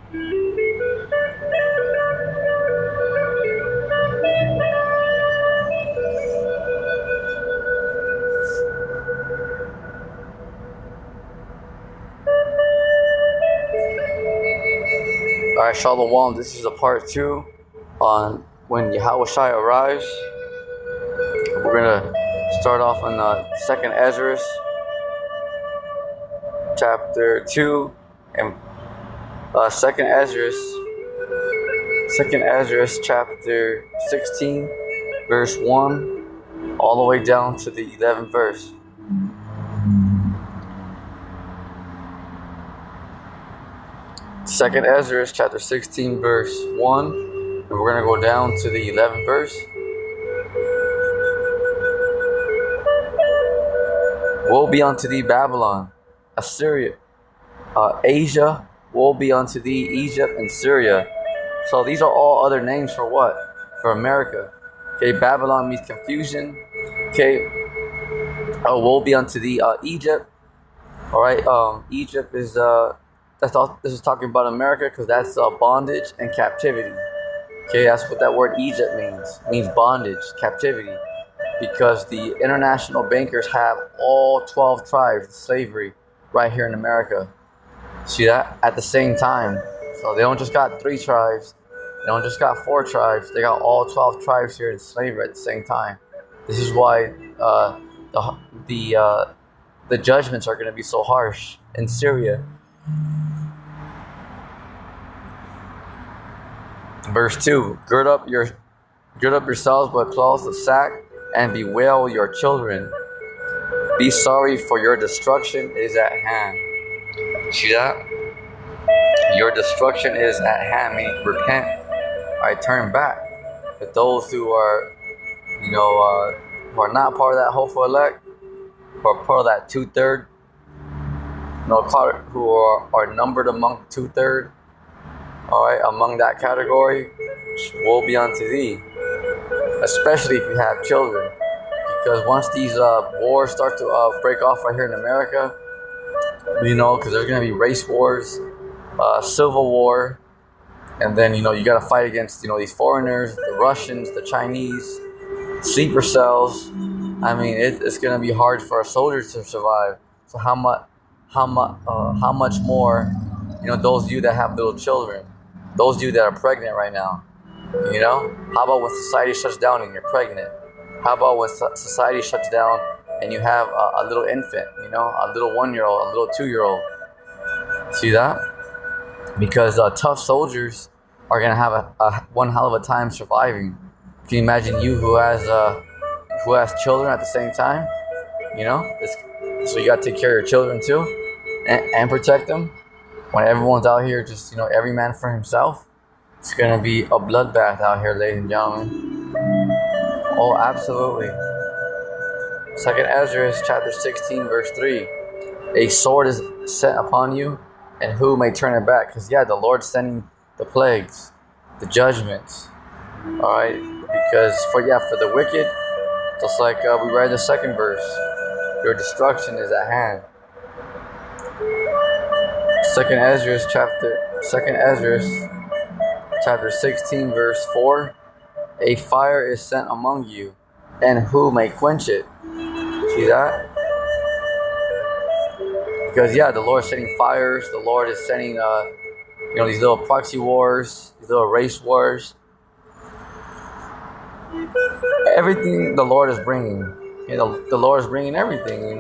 Alright, Shalom. This is a part 2 on when YAHAWASHI arrives. We're gonna start off on second Esdras, chapter 2, and second Esdras, chapter 16, verse 1, all the way down to the 11th verse. Second Esdras, chapter 16, verse 1, and we're gonna go down to the 11th verse. Woe be unto thee, Babylon, Assyria, Asia. Woe be unto thee, Egypt and Syria. So these are all other names for what? For America. Okay, Babylon means confusion. Okay, woe be unto thee, Egypt. All right, Egypt is that's all. This is talking about America because that's bondage and captivity. Okay, that's what that word Egypt means. It means bondage, captivity. Because the international bankers have all 12 tribes of slavery right here in America. See that? At the same time. So they don't just got 3 tribes. They don't just got 4 tribes. They got all 12 tribes here in slavery at the same time. This is why the judgments are going to be so harsh in Syria. Verse 2, gird up yourselves with cloths of sack, and bewail your children. Be sorry, for your destruction is at hand. See that? Your destruction is at hand, meaning repent. I turn back. But those who are, who are not part of that hopeful elect, who are part of that 2/3, who are numbered among 2/3, all right, among that category, woe be unto thee. Especially if you have children, because once these wars start to break off right here in America, because there's going to be race wars, civil war, and then you got to fight against these foreigners, the Russians, the Chinese, sleeper cells. I mean, it's going to be hard for our soldiers to survive. So how much more, those of you that have little children, those of you that are pregnant right now. How about when society shuts down and you're pregnant? How about when society shuts down and you have a little infant, a little 1-year-old, a little 2-year-old? See that? Because tough soldiers are gonna have a one hell of a time surviving. Can you imagine you who has children at the same time? So you gotta take care of your children too, and protect them. When everyone's out here, just every man for himself. It's going to be a bloodbath out here, ladies and gentlemen. Oh, absolutely. Second Esdras, chapter 16, verse 3. A sword is set upon you, and who may turn it back? Because, the Lord's sending the plagues, the judgments. All right? Because, for the wicked, just like we read the second verse, your destruction is at hand. Second Esdras, chapter 16, verse 4, a fire is sent among you, and who may quench it? See that? Because, the Lord is sending fires. The Lord is sending, these little proxy wars, these little race wars. Everything the Lord is bringing. The Lord is bringing everything.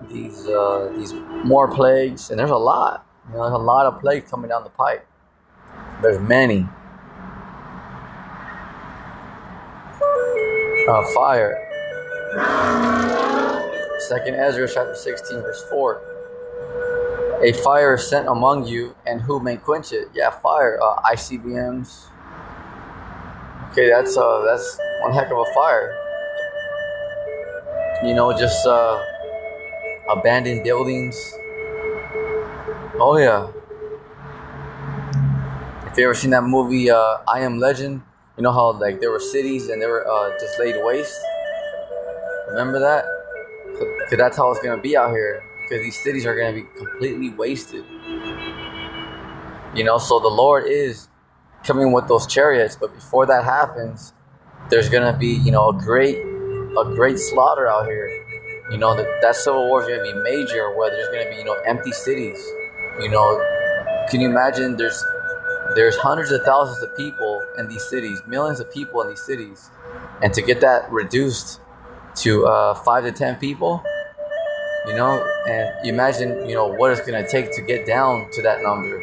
These more plagues, and there's a lot. There's a lot of plagues coming down the pipe. There's many. Fire. Second Ezra chapter 16 verse 4. A fire is sent among you, and who may quench it? Fire. ICBMs. Okay, that's one heck of a fire. Just abandoned buildings. Oh yeah. If you ever seen that movie, I Am Legend, how there were cities and they were just laid waste. Remember that? Because that's how it's gonna be out here. Because these cities are gonna be completely wasted. So the Lord is coming with those chariots, but before that happens, there's gonna be, a great slaughter out here. That civil war is gonna be major, where there's gonna be, empty cities. Can you imagine? There's hundreds of thousands of people in these cities, millions of people in these cities, and to get that reduced to 5 to 10 people, and you imagine, what it's gonna take to get down to that number.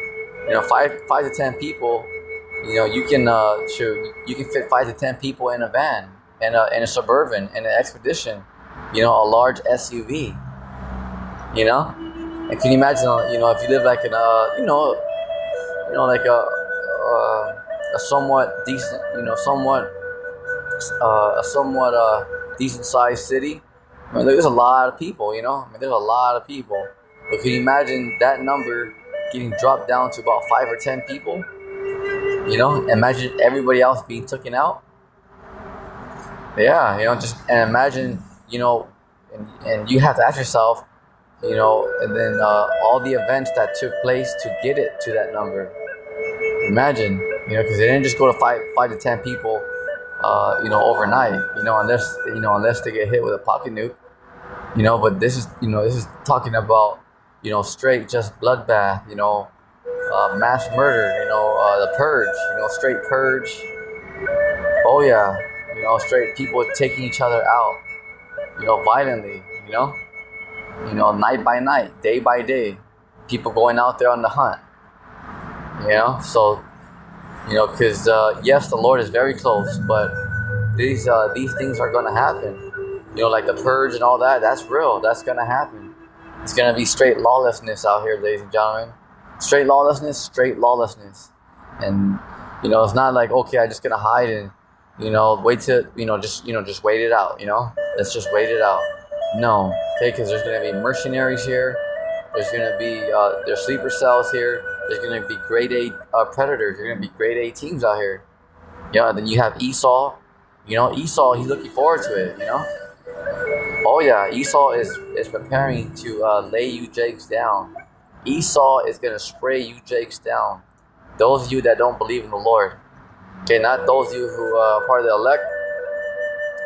Five to 10 people. You can fit 5 to 10 people in a van, in a suburban, in an expedition, a large SUV. And can you imagine, if you live like in like a somewhat decent, a somewhat decent sized city. I mean, there's a lot of people, there's a lot of people. But can you imagine that number getting dropped down to about 5 or 10 people? Imagine everybody else being taken out. Yeah, and imagine, and you have to ask yourself, and then all the events that took place to get it to that number. Imagine, because they didn't just go to 5 to 10 people, overnight, unless they get hit with a pocket nuke, But this is talking about, straight just bloodbath, mass murder, the purge, straight purge. Oh yeah, straight people taking each other out, violently, night by night, day by day, people going out there on the hunt, so, because yes, the Lord is very close, but these things are going to happen, like the purge and all that. That's real. That's going to happen. It's going to be straight lawlessness out here, ladies and gentlemen. Straight lawlessness. And, it's not like, okay, I'm just going to hide and, wait to, just wait it out, Let's just wait it out. No, okay, because there's going to be mercenaries here. There's going to be, there's sleeper cells here. There's going to be grade A predators. There's going to be grade A teams out here. Then you have Esau. Esau, he's looking forward to it, Oh yeah, Esau is preparing to lay you jakes down. Esau is going to spray you jakes down. Those of you that don't believe in the Lord. Okay, not those of you who are part of the elect.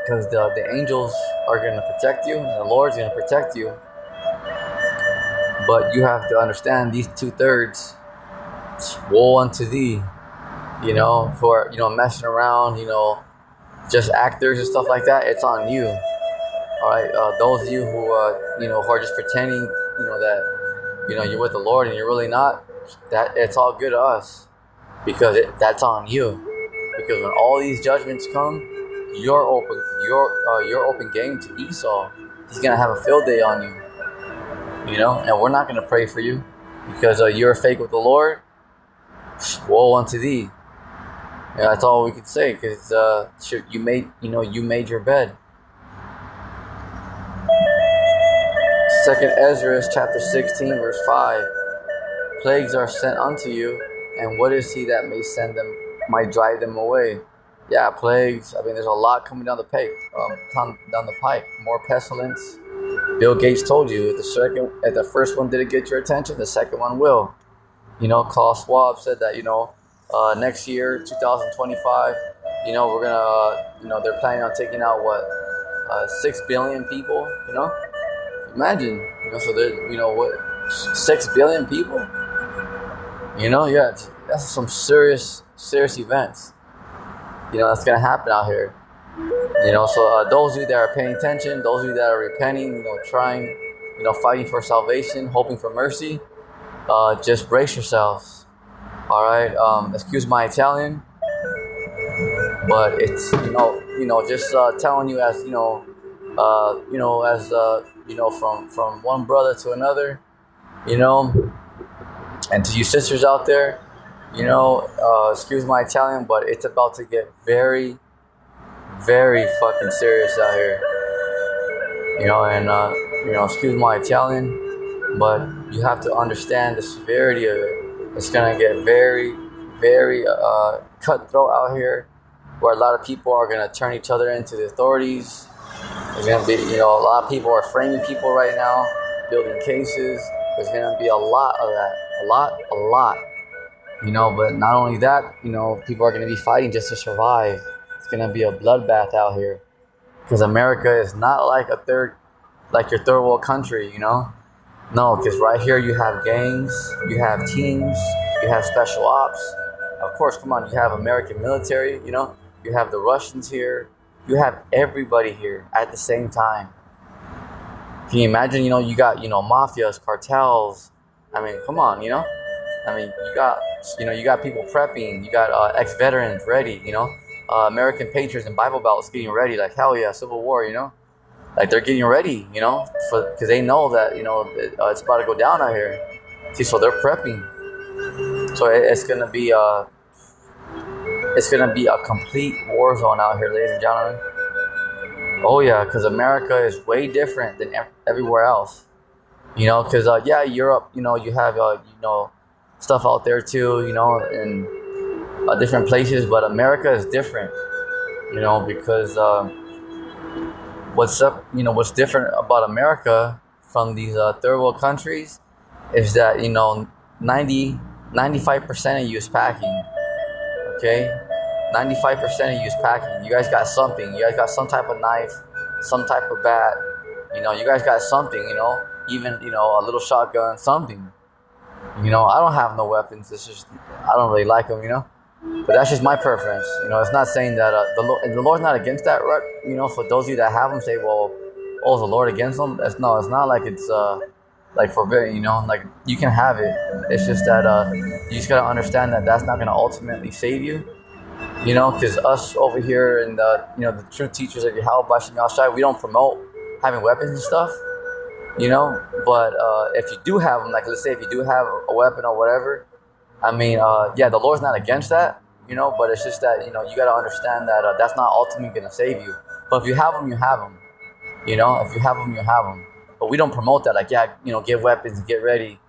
Because the angels are going to protect you, and the Lord's going to protect you. But you have to understand these 2/3. Woe unto thee, for messing around, just actors and stuff like that. It's on you. All right, those of you who who are just pretending, that you're with the Lord and you're really not. That it's all good to us, because that's on you. Because when all these judgments come, you're open game to Esau. He's gonna have a field day on you. And we're not gonna pray for you, because you're fake with the Lord. Woe unto thee. That's all we could say, because you made your bed. 2nd Esdras chapter 16 verse 5. Plagues are sent unto you, and what is he that may send them, might drive them away? Yeah, plagues. I mean, there's a lot coming down the pike. More pestilence. Bill Gates told you, if the first one didn't get your attention, the second one will. Klaus Schwab said that, next year, 2025, we're gonna, they're planning on taking out 6 billion people, Imagine, so they're, 6 billion people? Yeah, that's some serious events. That's gonna happen out here. So those of you that are paying attention, those of you that are repenting, trying, fighting for salvation, hoping for mercy, just brace yourselves. All right. Excuse my Italian, but it's just telling you as from one brother to another, and to you sisters out there, excuse my Italian, but it's about to get very, very fucking serious out here. Excuse my Italian, but you have to understand the severity of it. It's gonna get very, very cutthroat out here, where a lot of people are gonna turn each other into the authorities. There's gonna be, a lot of people are framing people right now, building cases. There's gonna be a lot of that, a lot. But not only that, people are going to be fighting just to survive. It's going to be a bloodbath out here because America is not like your third world country. No, because right here you have gangs, you have teams, you have special ops. Of course, come on, you have American military. You have the Russians here. You have everybody here at the same time. Can you imagine? You got mafias, cartels. I mean, come on. I mean, you got people prepping. You got ex-veterans ready. American patriots and Bible Belts getting ready. Like hell yeah, Civil War. Like they're getting ready. Because they know that it's about to go down out here. See, so they're prepping. So it's gonna be a complete war zone out here, ladies and gentlemen. Oh yeah, because America is way different than everywhere else. Because yeah, Europe, you have stuff out there too, in different places, but America is different. Because what's different about America from these third world countries is that 95% of you is packing. Okay, 95% of you is packing. You guys got something. You guys got some type of knife, some type of bat. You guys got something. Even a little shotgun, something. I don't have no weapons. It's just I don't really like them. But that's just my preference. It's not saying that the Lord's not against that. Right? For those of you that have them, say, well, oh, is the Lord against them? It's not like it's like forbidden. Like you can have it. It's just that you just gotta understand that that's not gonna ultimately save you. Because us over here and the true teachers of YAHAWASHI, we don't promote having weapons and stuff. But if you do have them, like let's say if you do have a weapon or whatever, I mean, yeah, the Lord's not against that, but it's just that, you got to understand that that's not ultimately going to save you. But if you have them, you have them. If you have them, you have them. But we don't promote that, like, yeah, get weapons and get ready.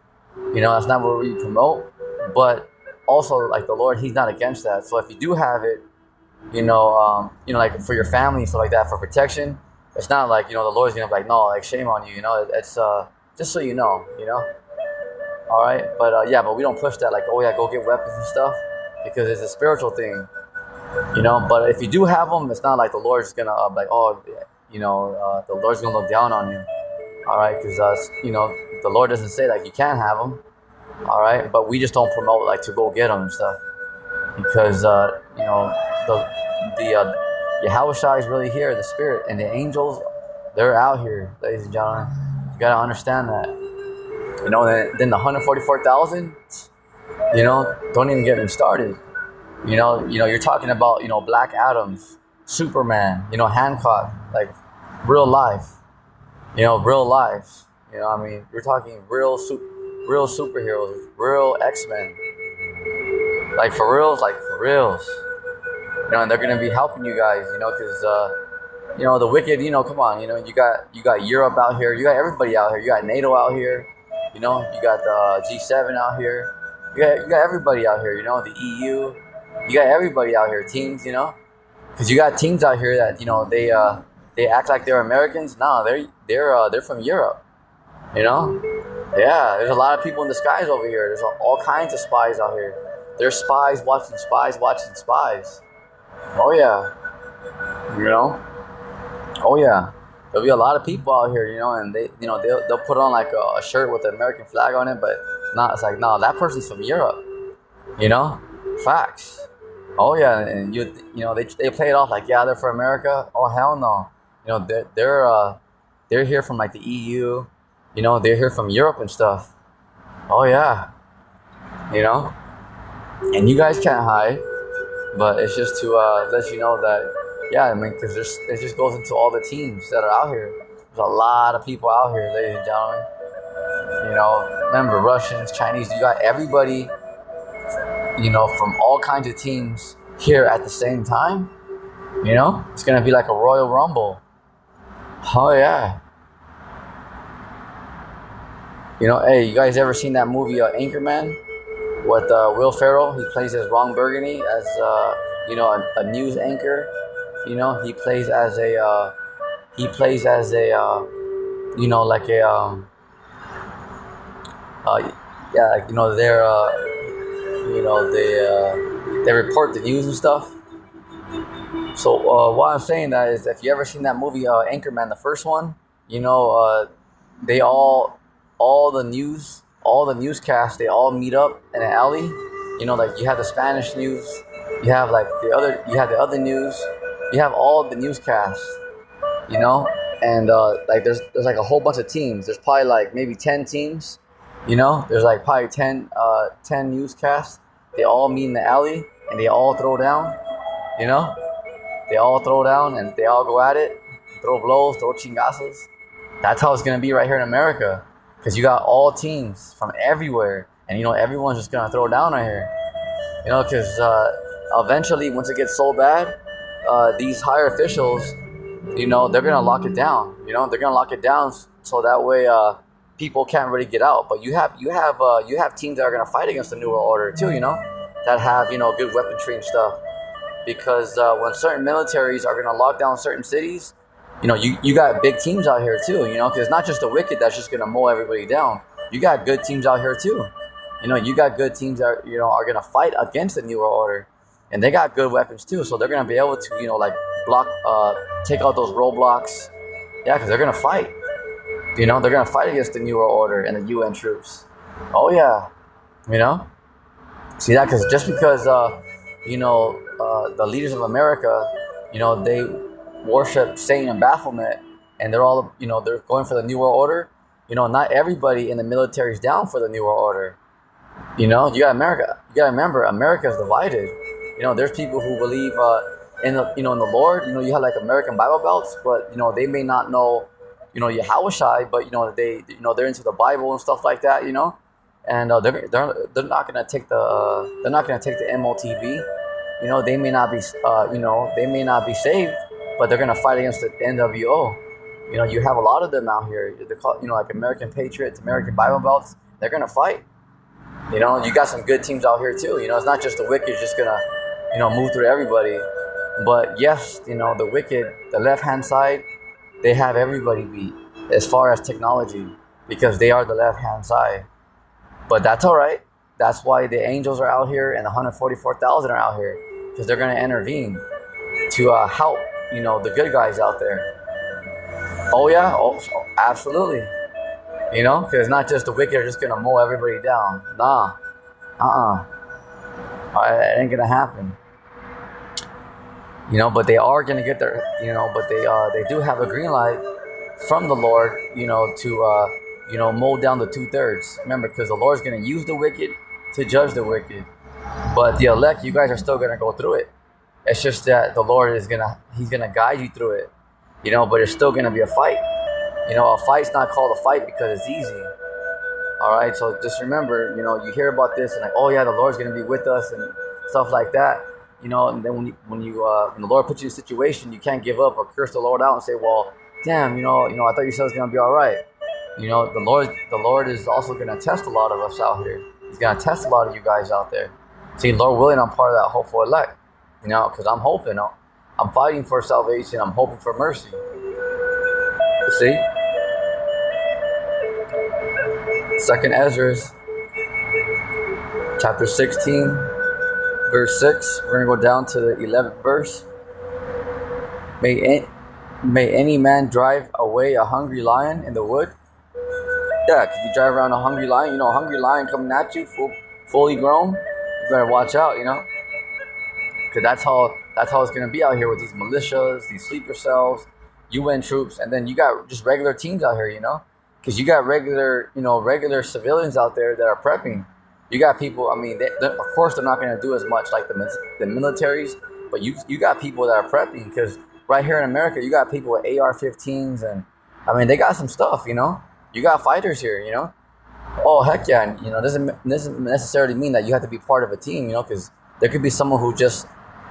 That's not what we promote. But also, like, the Lord, He's not against that. So if you do have it, like for your family and stuff like that, for protection, it's not like, the Lord's going to be like, no, like, shame on you, it's just so you know. All right, but yeah, but we don't push that like, oh yeah, go get weapons and stuff, because it's a spiritual thing, But if you do have them, it's not like the Lord's gonna like, oh, the Lord's gonna look down on you. All right, because the Lord doesn't say like you can't have them. All right, but we just don't promote like to go get them and stuff, because the YAHAWASHI is really here, the Spirit, and the angels, they're out here, ladies and gentlemen. You gotta understand that. Then the 144,000, don't even get me started. You're talking about, Black Adams, Superman, Hancock, like real life, real life. I mean, you're talking real superheroes, real X-Men, like for reals, and they're gonna be helping you guys, because the wicked, come on, you got Europe out here, you got everybody out here, you got NATO out here. You got the G7 out here. You got everybody out here. The EU. You got everybody out here. Teams. Because you got teams out here that they act like they're Americans. No, they're from Europe. Yeah. There's a lot of people in the skies over here. There's all kinds of spies out here. There's spies watching spies. Oh yeah. Oh yeah. There'll be a lot of people out here, and they'll put on like a shirt with the American flag on it, but it's like, no, that person's from Europe, facts. Oh yeah, and they play it off like, yeah, they're from America. Oh hell no, they're here from like the EU, they're here from Europe and stuff. Oh yeah, and you guys can't hide, but it's just to let you know that. Yeah, I mean, because it just goes into all the teams that are out here. There's a lot of people out here, ladies and gentlemen. Remember, Russians, Chinese, you got everybody, from all kinds of teams here at the same time. It's going to be like a Royal Rumble. Oh, yeah. Hey, you guys ever seen that movie Anchorman with Will Ferrell? He plays as Ron Burgundy, as, a news anchor. He plays as a, like a, yeah, they're, they report the news and stuff. So what I'm saying that is, if you ever seen that movie Anchorman, the first one, they all the newscasts, they all meet up in an alley. Like you have the Spanish news, you have like the other news, you have all the newscasts, and like there's like a whole bunch of teams. There's probably like maybe 10 teams. There's like probably 10 newscasts. They all meet in the alley and they all throw down. You know, they all throw down and they all go at it, throw blows, throw chingazos. That's how it's gonna be right here in America, because you got all teams from everywhere, and everyone's just gonna throw down right here. Because eventually, once it gets so bad, these higher officials, they're gonna lock it down. They're gonna lock it down so that way people can't really get out. But you have teams that are gonna fight against the New World Order too. That have good weaponry and stuff. Because when certain militaries are gonna lock down certain cities, you got big teams out here too. Because it's not just the wicked that's just gonna mow everybody down. You got good teams out here too. You got good teams that are gonna fight against the New World Order, and they got good weapons too. So they're gonna be able to like block, take out those roadblocks. Yeah, because they're gonna fight. They're gonna fight against the New World Order and the UN troops. Oh yeah, See that? Because just because the leaders of America, they worship Satan and Baphomet, and they're all they're going for the New World Order. Not everybody in the military is down for the New World Order. You got America. You got to remember, America is divided. There's people who believe in the in the Lord. You have like American Bible Belts, but they may not know YAHAWASHI, but they're into the Bible and stuff like that. And they're not gonna take the MOTV. They may not be they may not be saved, but they're gonna fight against the NWO. You have a lot of them out here. They're called like American Patriots, American Bible Belts. They're gonna fight. You got some good teams out here too. It's not just the wicked just gonna move through everybody. But yes, the wicked, the left hand side, they have everybody beat as far as technology, because they are the left hand side. But that's all right. That's why the angels are out here and the 144,000 are out here, because they're going to intervene to help, the good guys out there. Oh yeah, absolutely. Because it's not just the wicked are just going to mow everybody down. Nah, it ain't going to happen. But they are going to get their, but they do have a green light from the Lord, to mow down the 2/3. Remember, because the Lord's going to use the wicked to judge the wicked. But the elect, you guys are still going to go through it. It's just that the Lord he's going to guide you through it. But it's still going to be a fight. A fight's not called a fight because it's easy. All right, so just remember, you hear about this and like, oh yeah, the Lord's going to be with us and stuff like that. And then when the Lord puts you in a situation, you can't give up or curse the Lord out and say, well, damn, I thought you said it was going to be all right. The Lord is also going to test a lot of us out here. He's going to test a lot of you guys out there. See, Lord willing, I'm part of that hopeful elect. Because I'm hoping. I'm fighting for salvation. I'm hoping for mercy. See? 2nd Esdras, chapter 16, verse 6. We're going to go down to the 11th verse. May any man drive away a hungry lion in the wood? Yeah, if you drive around a hungry lion, a hungry lion coming at you, fully grown, you better watch out, because that's how it's gonna be out here with these militias, these sleeper cells, UN troops, and then you got just regular teams out here, because you got regular civilians out there that are prepping. You got people. I mean, of course, they're not gonna do as much like the militaries, but you got people that are prepping, because right here in America, you got people with AR-15s, and I mean, they got some stuff, You got fighters here, Oh, heck yeah. And, doesn't necessarily mean that you have to be part of a team, because there could be someone who just,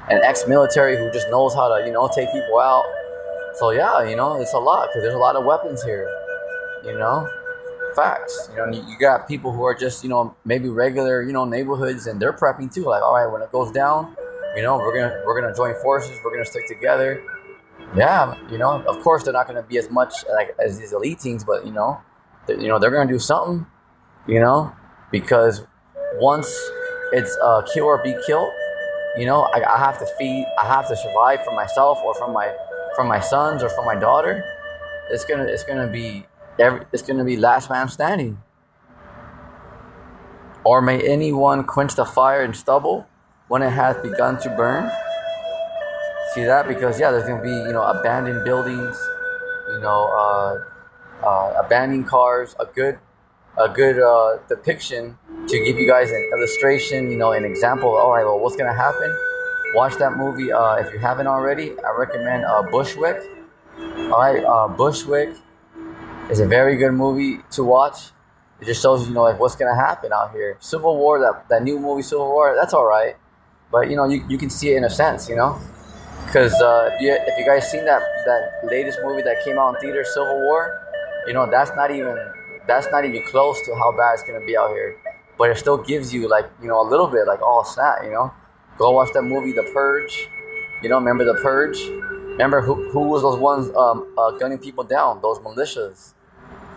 an ex-military who just knows how to, take people out. So, yeah, it's a lot, because there's a lot of weapons here, Facts. You got people who are just, maybe regular, neighborhoods, and they're prepping too. Like, all right, when it goes down, we're gonna join forces. We're gonna stick together. Yeah, of course they're not gonna be as much like as these elite teams, but they're gonna do something, because once It's kill or be killed. I have to feed. I have to survive for myself or from my sons or from my daughter. It's gonna be last man standing. Or may anyone quench the fire and stubble when it has begun to burn. See that? Because yeah, there's gonna be abandoned buildings, you know, abandoned cars. A good depiction to give you guys an illustration, an example. All right, well, what's gonna happen? Watch that movie if you haven't already. I recommend Bushwick. All right, Bushwick is a very good movie to watch. It just shows like what's gonna happen out here. Civil War, that new movie Civil War, that's all right, but you can see it in a sense, because if you guys seen that latest movie that came out in theaters, Civil War, that's not even close to how bad it's gonna be out here. But it still gives you like a little bit like, oh snap, Go watch that movie, The Purge. Remember The Purge? Remember who was those ones gunning people down? Those militias.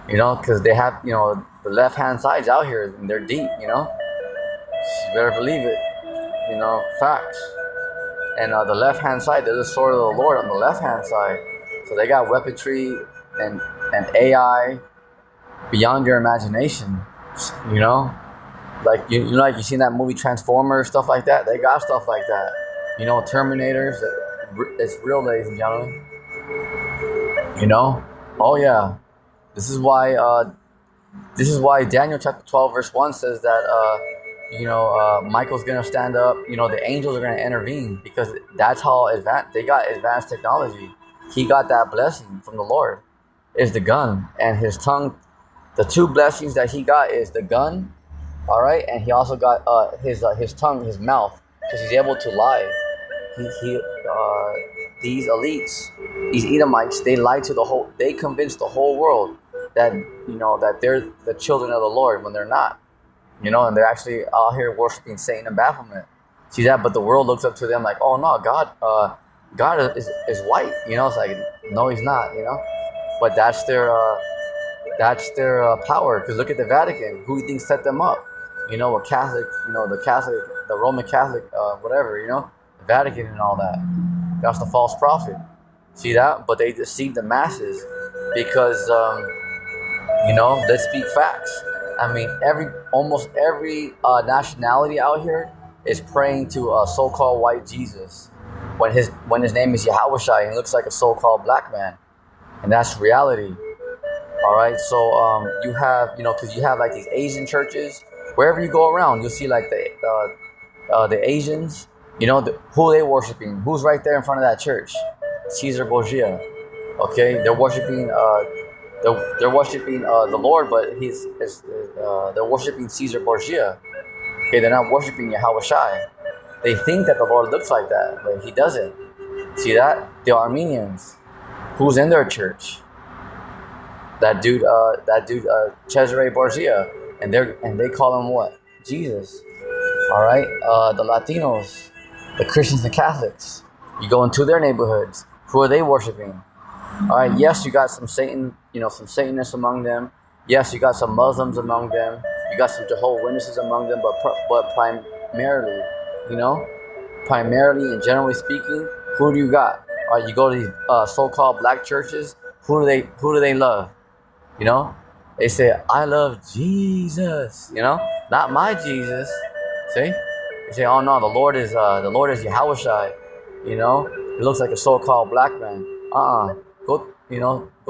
Because they have the left hand side's out here and they're deep. You better believe it. Facts. And the left hand side, there's the sword of the Lord on the left hand side. So they got weaponry and AI beyond your imagination. Like like you seen that movie Transformers, stuff like that. They got stuff like that. Terminators. It's real, ladies and gentlemen. Oh yeah. This is why Daniel chapter 12 verse 1 says that Michael's gonna stand up. The angels are gonna intervene because that's how advanced they got. Advanced technology. He got that blessing from the Lord. Is the gun and his tongue. The two blessings that he got is the gun. All right, and he also got his tongue, his mouth, because he's able to lie. These elites, these Edomites, they convinced the whole world that that they're the children of the Lord when they're not, and they're actually out here worshiping Satan and Baphomet. See that? But the world looks up to them like, oh no, God is white. It's like, no, he's not. But that's their power. Because look at the Vatican. Who do you think set them up? A Catholic. The Roman Catholic, whatever. The Vatican and all that. That's the false prophet. See that? But they deceive the masses because, let's speak facts. I mean, almost every nationality out here is praying to a so-called white Jesus when his name is YAHAWASHI and looks like a so-called black man, and that's reality. All right, so you have because you have like these Asian churches. Wherever you go around, you'll see like the Asians. Who are they worshiping? Who's right there in front of that church? Caesar Borgia. Okay, they're worshiping the Lord, but they're worshiping Caesar Borgia. Okay, they're not worshiping Yahawashai. They think that the Lord looks like that, but he doesn't. See that? The Armenians. Who's in their church? That dude Cesare Borgia, and they call him what? Jesus. All right, the Latinos, the Christians and Catholics. You go into their neighborhoods. Who are they worshiping? All right, yes, you got some some Satanists among them. Yes, you got some Muslims among them. You got some Jehovah's Witnesses among them, but primarily, primarily and generally speaking, who do you got? All right, you go to these so-called black churches. Who do they love? They say, I love Jesus. Not my Jesus. See? They say, oh no, the Lord is Yahawashi. He looks like a so-called black man. Go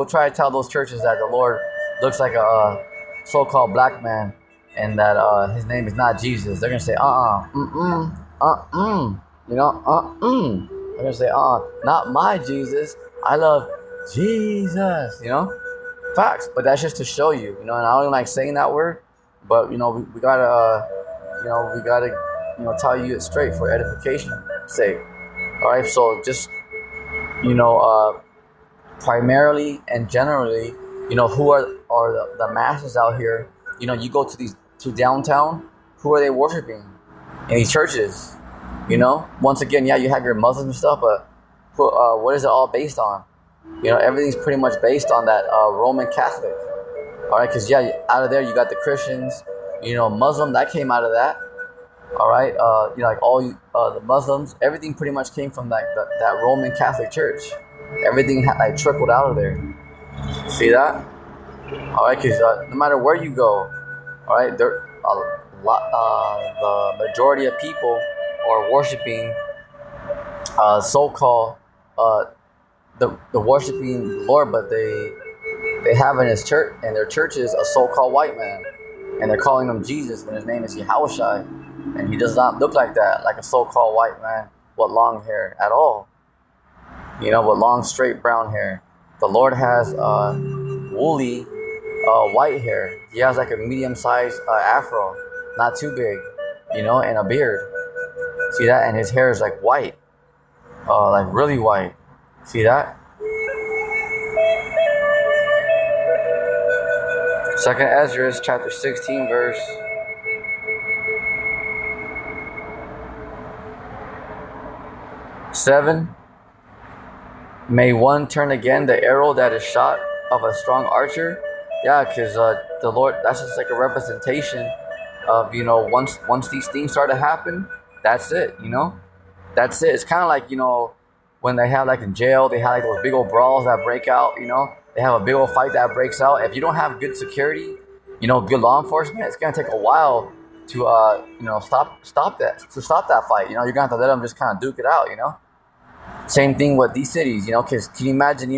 try to tell those churches that the Lord looks like a so-called black man and that his name is not Jesus. They're gonna say, They're gonna say, not my Jesus. I love Jesus. Facts. But that's just to show you, and I don't like saying that word, but we gotta tell you it straight for edification's sake. All right, so just primarily and generally, who are the masses out here? You go to downtown. Who are they worshiping in these churches? Once again, yeah, you have your Muslims and stuff, but what is it all based on? Everything's pretty much based on that Roman Catholic. All right, because yeah, out of there you got the Christians. Muslim, that came out of that. All right, like all the Muslims, everything pretty much came from that Roman Catholic Church. Everything like trickled out of there. See that? All right, because no matter where you go, all right, there the majority of people are worshiping so-called uh, the worshiping the Lord, but they have in his church and their churches a so-called white man, and they're calling him Jesus when his name is YAHAWASHI, and he does not look like that, like a so-called white man with long hair at all. With long straight brown hair. The Lord has woolly white hair. He has like a medium-sized afro, not too big, and a beard. See that? And his hair is like white, like really white. See that? Second Esdras chapter 16 verse 7. May one turn again the arrow that is shot of a strong archer. Yeah, because the Lord, that's just like a representation of, once these things start to happen, that's it, That's it. It's kind of like, when they have like in jail, they have like those big old brawls that break out, They have a big old fight that breaks out. If you don't have good security, good law enforcement, it's going to take a while to, stop that fight. You're going to have to let them just kind of duke it out, Same thing with these cities, because can you imagine,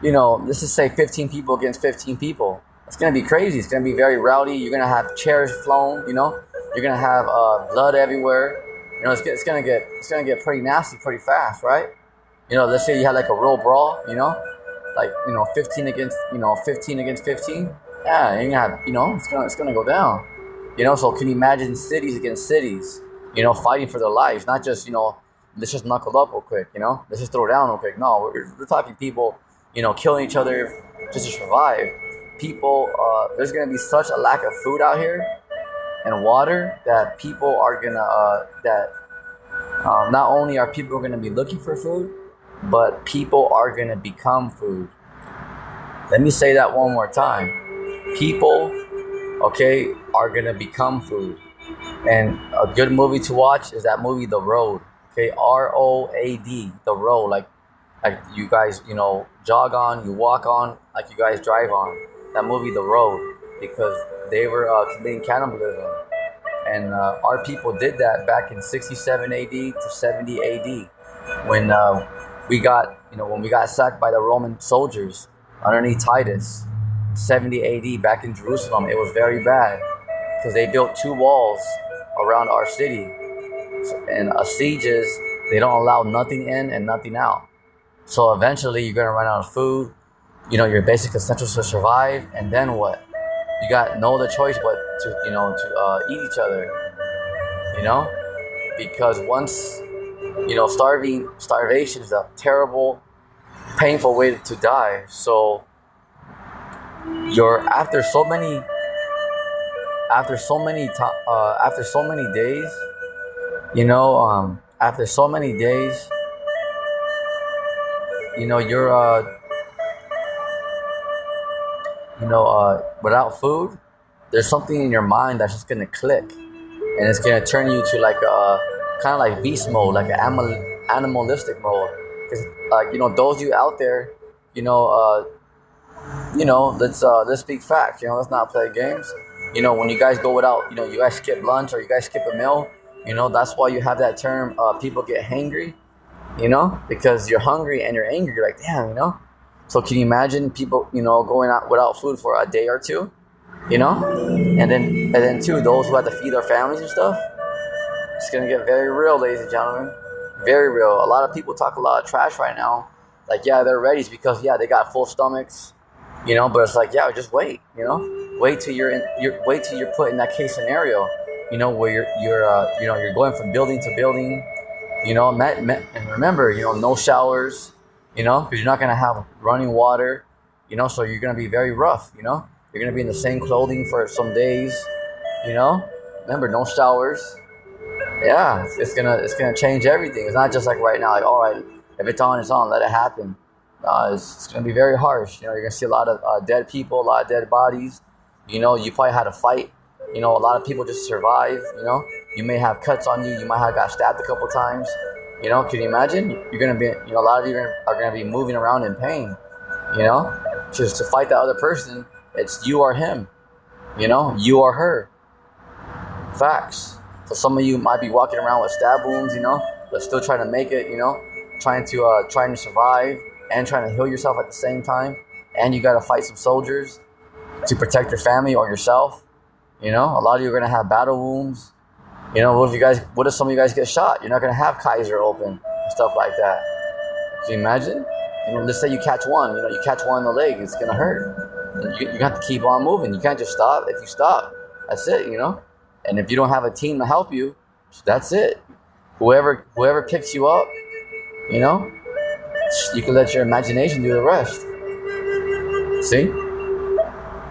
let's just say 15 people against 15 people. It's going to be crazy. It's going to be very rowdy. You're going to have chairs flown, You're going to have blood everywhere. It's going to get pretty nasty pretty fast, right? Let's say you had like a real brawl, like, 15 against 15. Yeah, you're going to have, it's going to go down. So can you imagine cities against cities, fighting for their lives, not just, let's just knuckle up real quick, let's just throw down real quick. No, we're talking people, killing each other just to survive. People, there's going to be such a lack of food out here and water that people are going to, not only are people going to be looking for food, but people are going to become food. Let me say that one more time. People, okay, are going to become food. And a good movie to watch is that movie, The Road. Okay, ROAD, The Road. Like you guys, jog on, you walk on, like you guys drive on. That movie, The Road, because they were committing cannibalism. And our people did that back in 67 AD to 70 AD when we got sacked by the Roman soldiers underneath Titus. 70 AD back in Jerusalem, it was very bad because they built 2 walls around our city. And sieges, they don't allow nothing in and nothing out. So eventually you're going to run out of food, your basic essentials to survive, and then what? You got no other choice but to eat each other, because once, starvation is a terrible, painful way to die. So after so many days, after so many days, you're without food, there's something in your mind that's just gonna click, and it's gonna turn you to like kind of like beast mode, like an animalistic mode. Because those of you out there, let's speak facts. Let's not play games. When you guys go without, you guys skip lunch or you guys skip a meal. That's why you have that term. People get hangry. Because you're hungry and you're angry. You're like, damn. So can you imagine people, going out without food for a day or two, and then too, those who have to feed their families and stuff. It's gonna get very real, ladies and gentlemen, very real. A lot of people talk a lot of trash right now, like they're ready because they got full stomachs, but it's like just wait, wait till you're put in that case scenario, where you're going from building to building, and remember, no showers. Because you're not going to have running water, so you're going to be very rough, you're going to be in the same clothing for some days, remember, no showers. Yeah, it's gonna change everything. It's not just like right now, like, all right, if it's on, let it happen. It's going to be very harsh. You're going to see a lot of dead people, a lot of dead bodies. You probably had to fight, a lot of people just survive, You may have cuts on you. You might have got stabbed a couple times. You know, can you imagine? You're gonna be, you know, a lot of you are gonna be moving around in pain. You know, just to fight that other person. It's you or him. You know, you or her. Facts. So some of you might be walking around with stab wounds, you know, but still trying to make it, you know, trying to survive and trying to heal yourself at the same time. And you got to fight some soldiers to protect your family or yourself. You know, a lot of you are gonna have battle wounds. You know, what if some of you guys get shot? You're not gonna have Kaiser open and stuff like that. Can you imagine? You know, let's say you catch one. You know, you catch one in the leg, it's gonna hurt. You have to keep on moving. You can't just stop. If you stop, that's it. You know. And if you don't have a team to help you, that's it. Whoever picks you up, you know, you can let your imagination do the rest. See?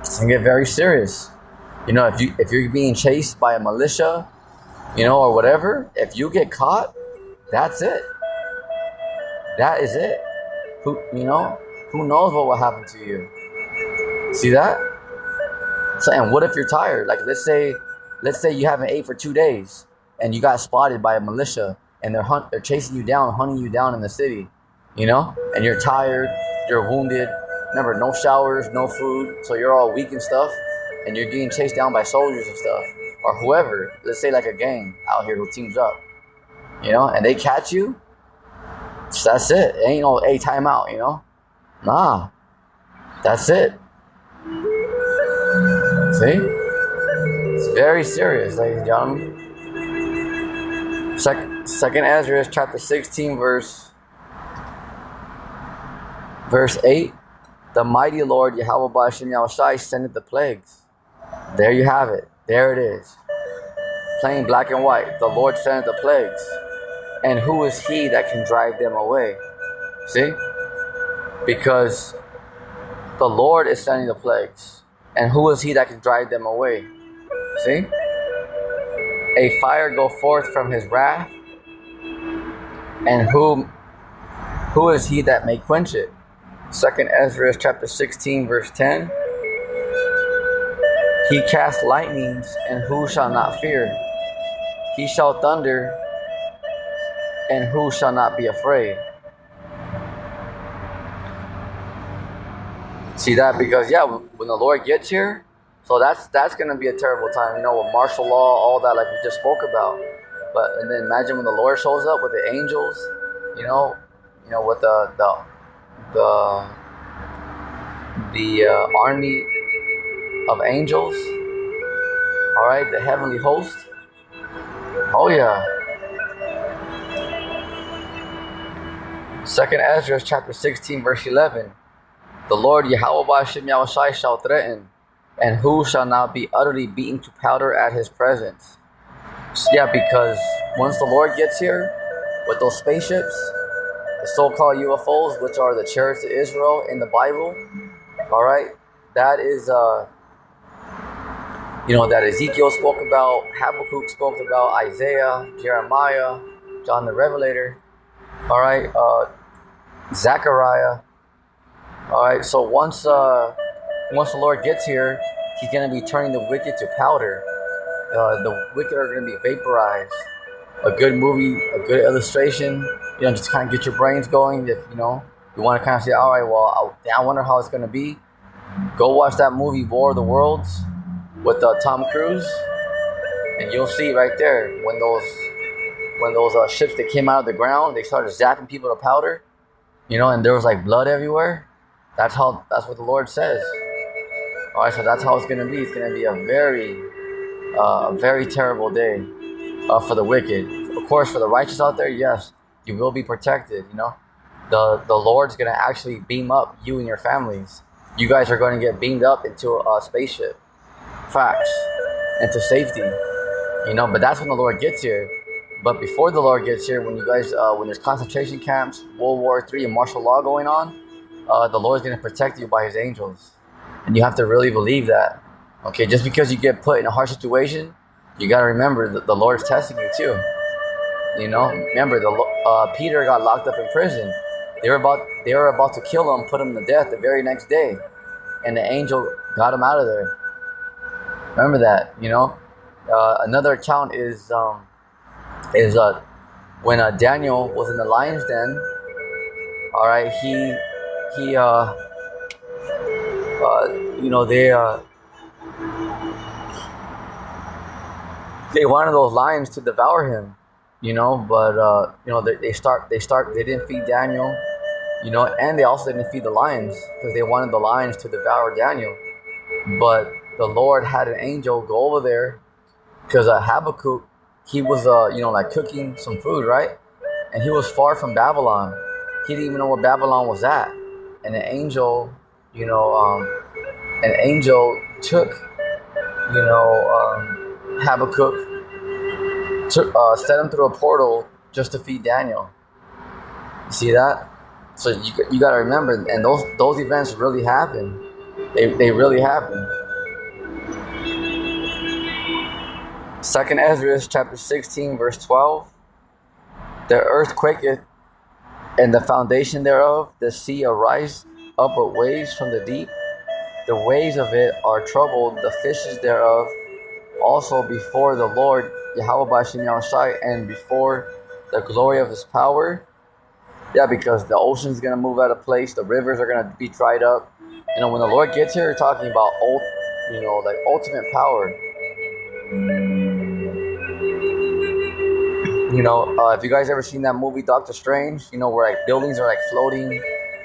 It's gonna get very serious. You know, if you're being chased by a militia, you know, or whatever, if you get caught, that's it. That is it. Who knows what will happen to you? See that? So, and what if you're tired? Like, let's say you haven't ate for 2 days and you got spotted by a militia and they're chasing you down, hunting you down in the city, you know, and you're tired, you're wounded. Remember, no showers, no food, so you're all weak and stuff, and you're getting chased down by soldiers and stuff, or whoever. Let's say like a gang out here who teams up, you know, and they catch you. So that's it. It ain't no time out, you know. Nah, that's it. See? It's very serious, ladies and gentlemen. Second Esdras chapter 16, verse 8. The mighty Lord YAHAWASHI sendeth the plagues. There you have it. There it is. Plain black and white. The Lord sendeth the plagues. And who is he that can drive them away? See? Because the Lord is sending the plagues. And who is he that can drive them away? See? A fire go forth from his wrath. And who is he that may quench it? Second Esdras chapter 16, verse 10. He cast lightnings, and who shall not fear? He shall thunder, and who shall not be afraid? See that? Because yeah, when the Lord gets here, so that's going to be a terrible time, you know, with martial law, all that, like we just spoke about. But and then imagine when the Lord shows up with the angels, you know, with the army of angels. All right, the heavenly host. Oh yeah. Second Esdras chapter 16, verse 11. The Lord YAHAWASHI shall threaten, and who shall not be utterly beaten to powder at his presence? So, yeah, because once the Lord gets here with those spaceships, the so-called UFOs, which are the chariots of Israel in the Bible, all right, that is, that Ezekiel spoke about, Habakkuk spoke about, Isaiah, Jeremiah, John the Revelator, all right, Zechariah. All right, so once the Lord gets here, he's going to be turning the wicked to powder. The wicked are going to be vaporized. A good movie, a good illustration, just kind of get your brains going. If, you want to kind of say, all right, well, I wonder how it's going to be. Go watch that movie, War of the Worlds, with Tom Cruise, and you'll see right there when those ships that came out of the ground, they started zapping people to powder, and there was like blood everywhere. That's what the Lord says. All right, so that's how it's going to be. It's going to be a very terrible day for the wicked. Of course, for the righteous out there, yes, you will be protected. The Lord's going to actually beam up you and your families. You guys are going to get beamed up into a spaceship. Facts. Into safety. But that's when the Lord gets here. But before the Lord gets here, when there's concentration camps, World War III, and martial law going on, the Lord's going to protect you by his angels. And you have to really believe that. Okay, just because you get put in a hard situation, you got to remember that the Lord's testing you too. Remember, Peter got locked up in prison. They were about to kill him, put him to death the very next day. And the angel got him out of there. Remember that, Another account is when Daniel was in the lion's den. All right, he you know they wanted those lions to devour him, you know, but you know they didn't feed Daniel, you know, and they also didn't feed the lions because they wanted the lions to devour Daniel. But the Lord had an angel go over there because Habakkuk, he was you know, like cooking some food, right? And he was far from Babylon. He didn't even know where Babylon was at. And you know, an angel took, you know, Habakkuk, set him through a portal just to feed Daniel. You see that? So you got to remember, and those events really happen. They really happen. Second Esdras chapter 16 verse 12. The earth quaketh, and the foundation thereof, the sea arise upward waves from the deep. The waves of it are troubled, the fishes thereof also before the Lord YAHAWASHI, and before the glory of his power. Yeah, because the ocean's gonna move out of place, the rivers are gonna be dried up. You know, when the Lord gets here, you're talking about you know, like ultimate power. You know, if you guys ever seen that movie Doctor Strange, you know, where like buildings are like floating,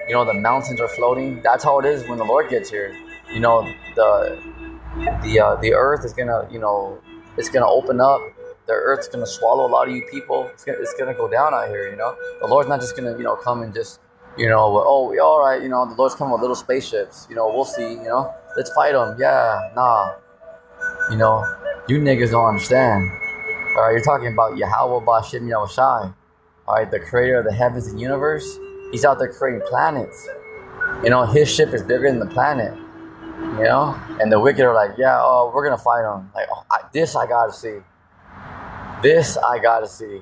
you know, the mountains are floating. That's how it is when the Lord gets here. You know, the earth is gonna, you know, it's gonna open up. The earth's gonna swallow a lot of you people. It's gonna go down out here. You know, the Lord's not just gonna, you know, come and just, you know, oh, all right, you know, the Lord's coming with little spaceships. You know, we'll see. You know, let's fight them. Yeah, nah. You know, you niggas don't understand. All right, you're talking about YAHAWASHI. All right, the creator of the heavens and universe. He's out there creating planets. You know, his ship is bigger than the planet. You know, and the wicked are like, yeah, oh, we're gonna fight him. Like, oh, this I gotta see. This I gotta see.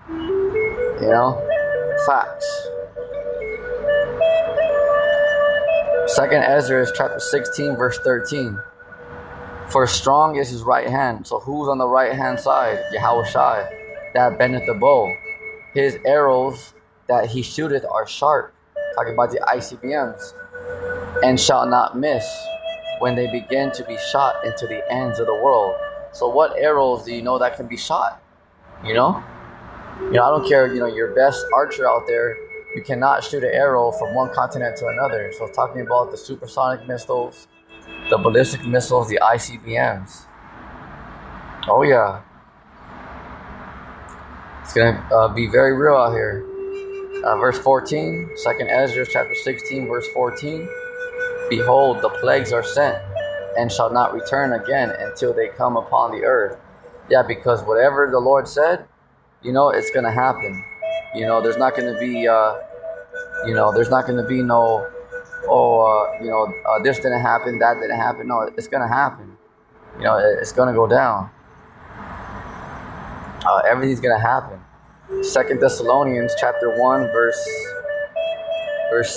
You know, facts. Second Esdras chapter 16 verse 13. For strong is his right hand. So who's on the right hand side? YAHAWASHI, that bendeth the bow. His arrows that he shooteth are sharp. Talking about the ICBMs. And shall not miss when they begin to be shot into the ends of the world. So what arrows do you know that can be shot? You know, I don't care, you know, your best archer out there, you cannot shoot an arrow from one continent to another. So talking about the supersonic missiles, the ballistic missiles, the ICBMs. Oh yeah. It's going to be very real out here. Verse 14, 2nd Esdras chapter 16, verse 14. Behold, the plagues are sent, and shall not return again until they come upon the earth. Yeah, because whatever the Lord said, you know, it's going to happen. You know, there's not going to be, you know, there's not going to be no, you know, this didn't happen, that didn't happen. No, it's going to happen. You know, it's going to go down. Everything's going to happen. 2 Thessalonians chapter 1, verse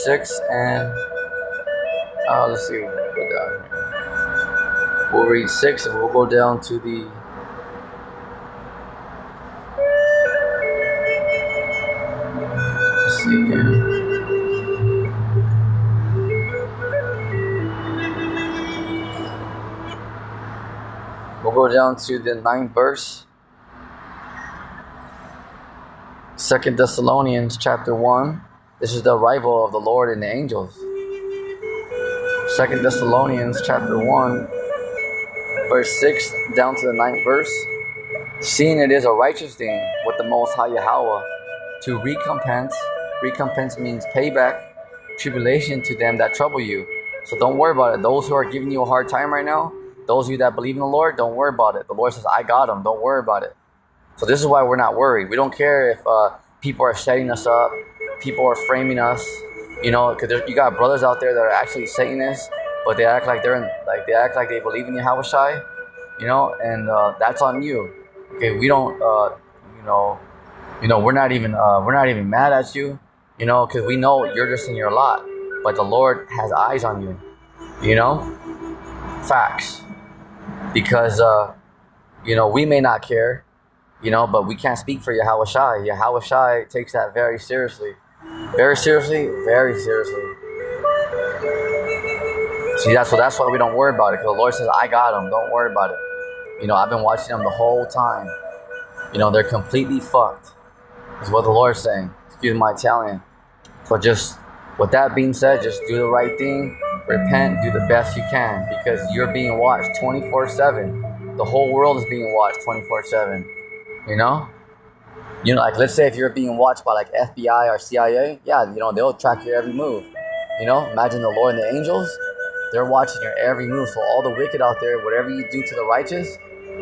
6 and... let's see, we'll go down here. We'll read 6 and we'll go down to the... Let's see here. We'll go down to the 9th verse. 2 Thessalonians chapter 1. This is the arrival of the Lord and the angels. 2 Thessalonians chapter 1, verse 6 down to the 9th verse. Seeing it is a righteous thing with the Most High Yahweh to recompense means payback, tribulation to them that trouble you. So don't worry about it. Those who are giving you a hard time right now, those of you that believe in the Lord, don't worry about it. The Lord says, I got them. Don't worry about it. So this is why we're not worried. We don't care if people are setting us up, people are framing us, you know, because you got brothers out there that are actually Satanists, but they act like they act like they believe in YAHAWASHI, you know, and that's on you. Okay, we don't, you know, we're not even mad at you, you know, because we know you're just in your lot, but the Lord has eyes on you, you know, facts, because we may not care, but we can't speak for YAHAWASHI. YAHAWASHI takes that very seriously. Very seriously, very seriously. See, that's why we don't worry about it, because the Lord says, I got them, don't worry about it. I've been watching them the whole time. They're completely fucked, is what the Lord's saying. Excuse my Italian. So just, with that being said, just do the right thing, repent, do the best you can, because you're being watched 24/7. The whole world is being watched 24/7. Like, let's say if you're being watched by like FBI or CIA, yeah, they'll track your every move. Imagine the Lord and the angels, they're watching your every move. So all the wicked out there, whatever you do to the righteous,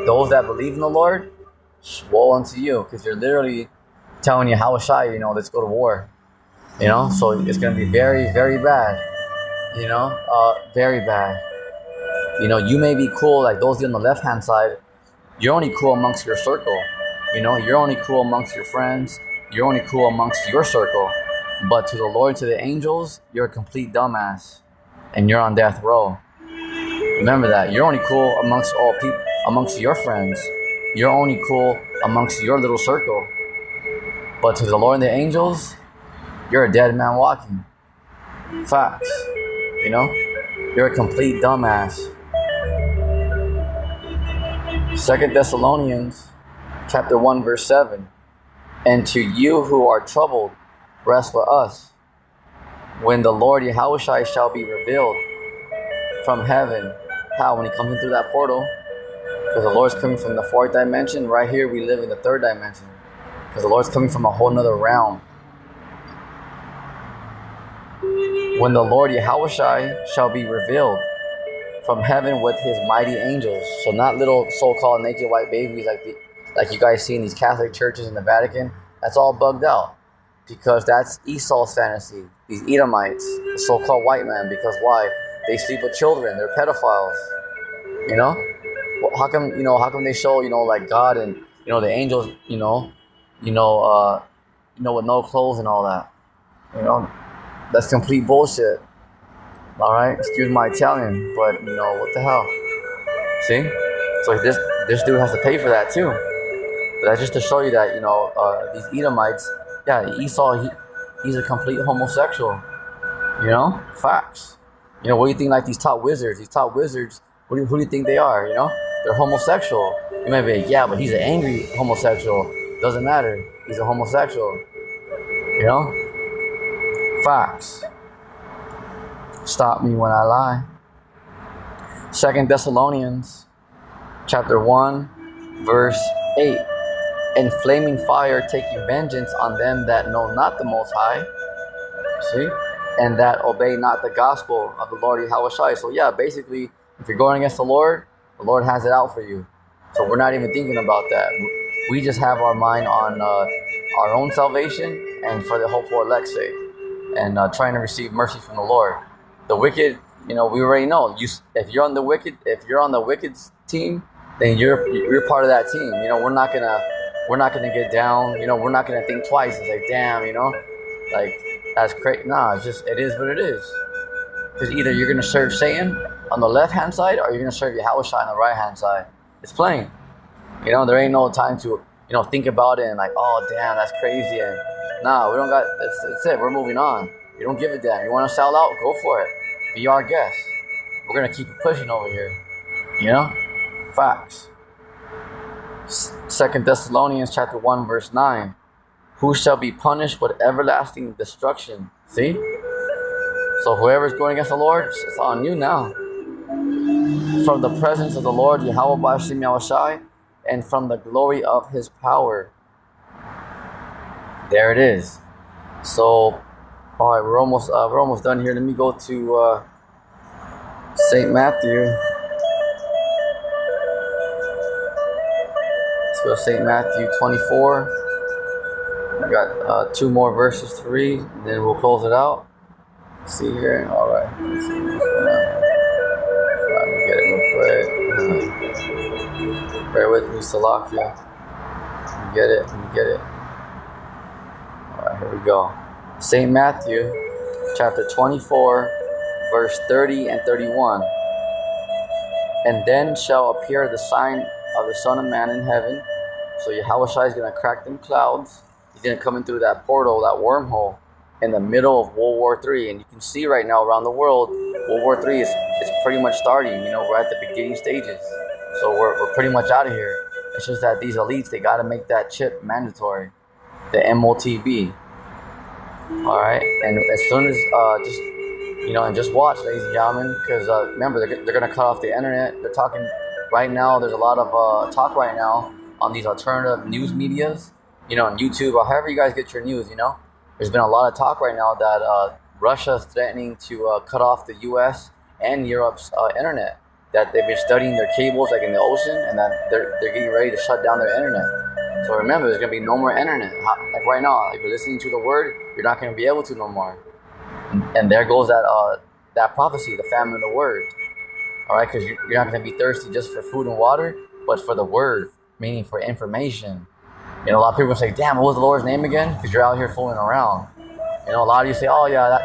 those that believe in the Lord, woe unto you, because you're literally telling YAHAWASHI, let's go to war. So it's going to be very, very bad. Very bad. You may be cool, like those on the left-hand side, you're only cool amongst your circle. You're only cool amongst your friends. You're only cool amongst your circle. But to the Lord, to the angels, you're a complete dumbass. And you're on death row. Remember that. You're only cool amongst all people, amongst your friends. You're only cool amongst your little circle. But to the Lord and the angels, you're a dead man walking. Facts. You're a complete dumbass. 2 Thessalonians chapter 1 verse 7. And to you who are troubled, rest with us, when the Lord YAHAWASHI shall be revealed from heaven. How? When he comes in through that portal. Because the Lord's coming from the fourth dimension. Right here we live in the third dimension. Because the Lord's coming from a whole nother realm. When the Lord YAHAWASHI shall be revealed from heaven with his mighty angels. So not little so-called naked white babies like you guys see in these Catholic churches in the Vatican. That's all bugged out. Because that's Esau's fantasy. These Edomites, the so-called white man. Because why? They sleep with children. They're pedophiles. Well, how come they show, like God and, the angels, with no clothes and all that. That's complete bullshit. Alright? Excuse my Italian, but, what the hell? See? So this dude has to pay for that too. But that's just to show you that, these Edomites, yeah, Esau, he's a complete homosexual. Facts. What do you think, like these top wizards? Who do you think they are? They're homosexual. You might be like, yeah, but he's an angry homosexual. Doesn't matter. He's a homosexual. Facts. Stop me when I lie. 2 Thessalonians chapter 1 verse 8. And flaming fire taking vengeance on them that know not the Most High. See? And that obey not the gospel of the Lord YAHAWASHI. So yeah, basically, if you're going against the Lord has it out for you. So we're not even thinking about that. We just have our mind on our own salvation and for the hopeful elect's sake. And trying to receive mercy from the Lord. The wicked, we already know. If you're on the wicked's team, then you're part of that team. We're not gonna get down. We're not gonna think twice and say, damn, like that's crazy. Nah, it is what it is. Because either you're gonna serve Satan on the left hand side, or you're gonna serve YAHAWASHI on the right hand side. It's plain. There ain't no time to think about it and like, oh damn, that's crazy. And nah, we don't got. That's it. We're moving on. You don't give a damn. You want to sell out? Go for it. Be our guest. We're gonna keep it pushing over here. Facts. 2 Thessalonians chapter 1 verse 9. Who shall be punished with everlasting destruction? See? So whoever's going against the Lord, it's on you now. From the presence of the Lord YAHAWASHI and from the glory of his power. There it is. So, all right, we're almost done here. Let me go to St. Matthew. Let's go to St. Matthew 24. I got 2 more verses to read, and then we'll close it out. Let's see here. All right. Let's see what's going on. All right, let me get it real quick. Bear with me, Salakia. Let me get it. All right, here we go. St. Matthew, chapter 24, verse 30 and 31. And then shall appear the sign of the Son of Man in heaven. So YAHAWASHI is going to crack them clouds. He's going to come in through that portal, that wormhole, in the middle of World War III. And you can see right now around the world, World War III is pretty much starting. We're at the beginning stages. So we're pretty much out of here. It's just that these elites, they got to make that chip mandatory, the MOTB. All right, and as soon as and just watch, ladies and gentlemen, because remember, they're gonna cut off the internet. They're talking right now. There's a lot of talk right now on these alternative news medias, on YouTube or however you guys get your news. There's been a lot of talk right now that Russia's threatening to cut off the U.S. and Europe's internet. That they've been studying their cables like in the ocean, and that they're getting ready to shut down their internet. So remember, there's gonna be no more internet. Like right now, if you're listening to the word, you're not gonna be able to no more. And there goes that prophecy, the famine of the word. All right, because you're not gonna be thirsty just for food and water, but for the word, meaning for information. A lot of people say, "Damn, what was the Lord's name again?" Because you're out here fooling around. A lot of you say, "Oh yeah,